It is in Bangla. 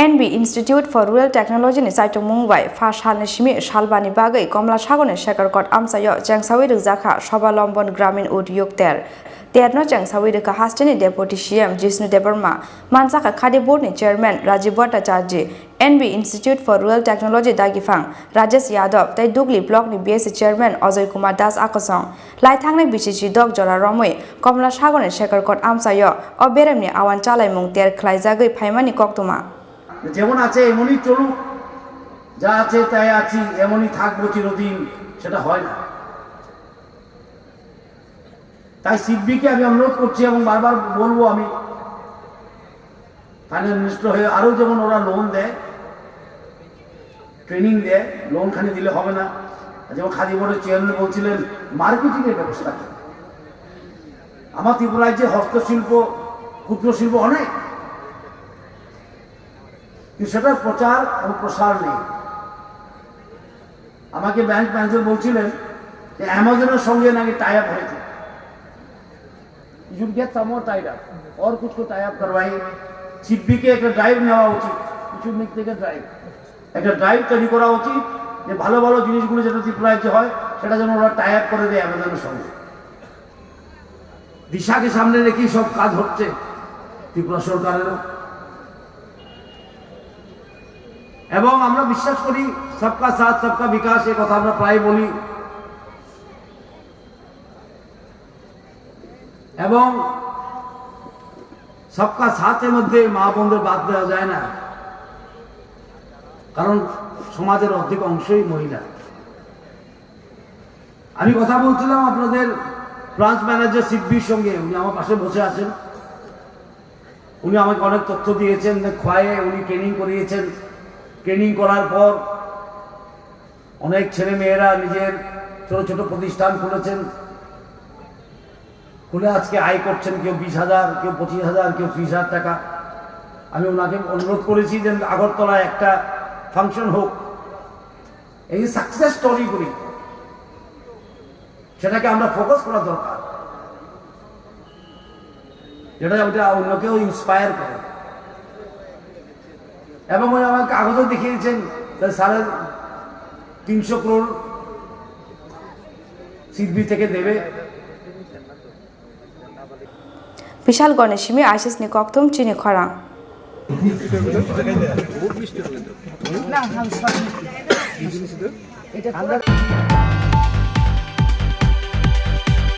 NB Institute for Rural Technology ni saitung mungbai Phasalo shimi Salbani bagwi Kamalasagarni Sekerkote Amchaio Chengsawi Rwjakha Swavalamban Gramin Udyog Terno Chengsawi Rwjakha hastini Deputy CM Jisnu Debarma Mansaka Khadi Board ni Chairman Rwjakha NB Institute for Rural Technology Dagifang Rajesh Yadav tai Dugli Block ni BSc Chairman Ajay Kumar Das Akosong lai thangni BCC Dog Jora Romoi Kamalasagarni Sekerkote Amchaio oberemni awan chalai mung ter khlaijagwi phaimani koktuma যেমন আছে এমনই চলুক যা আছে তাই আছি এমনই থাকবো চিরদিন সেটা হয় না তাই সিডবিকে আমি অনুরোধ করছি এবং বারবার বলবো আমি ফাইন্যান্স মিনিস্টার হয়ে আরো যেমন ওরা লোন দেয় ট্রেনিং দেয় লোন খালি দিলে হবে না যেমন খাদি বোর্ডের চেয়ারম্যান বলছিলেন মার্কেটিং এর ব্যবস্থা আমার ত্রিপুরায় যে হস্তশিল্প ক্ষুদ্র শিল্প অনেক সেটার প্রচার এবং প্রসার নেই আমাকে ব্যাংক ম্যানেজার বলছিলেন যে অ্যামাজনের সঙ্গে নাকি টাই আপ হয়েছে you get some more tied up और कुछ को टाई अप करवाई সিডবিকে একটা ড্রাইভ নেওয়া উচিত কিছু মিক থেকে ড্রাইভ একটা ড্রাইভ তৈরি করা উচিত যে ভালো ভালো জিনিসগুলো যেটা ত্রিপুরায় যে হয় সেটা যেন ওরা টাই আপ করে দেয় অ্যামাজনের সঙ্গে দিশাকে সামনে রেখে সব কাজ হচ্ছে ত্রিপুরা সরকারেরও এবং আমরা বিশ্বাস করি সবকা সাথ সবকা বিকাশ এই কথা আমরা প্রায় বলি এবং সবকা সাথের মধ্যে মা বোনদের বাদ দেওয়া যায় না কারণ সমাজের অর্ধেক অংশই মহিলা আমি কথা বলছিলাম আপনাদের ব্রাঞ্চ ম্যানেজার সিডবির সঙ্গে উনি আমার পাশে বসে আছেন উনি আমাকে অনেক তথ্য দিয়েছেন খোয়ায়ে উনি ট্রেনিং করিয়েছেন ট্রেনিং করার পর অনেক ছেলে মেয়েরা নিজের ছোট ছোট প্রতিষ্ঠান খুলেছেন খুলে আজকে আয় করছেন কেউ 20,000 কেউ 25,000 কেউ 30,000 টাকা আমি ওনাকে অনুরোধ করেছি যে আগরতলায় একটা ফাংশন হোক এই সাকসেস স্টোরি করি সেটাকে আমরা ফোকাস করা দরকার যেটা ওটা অন্যকেও ইন্সপায়ার করে এবং উনি আমাকে কাগজও দেখিয়েছেন 350 crore সিডবি থেকে দেবে বিশাল গণেশমি আইসিস নি কক্তুম চিনি খরাং না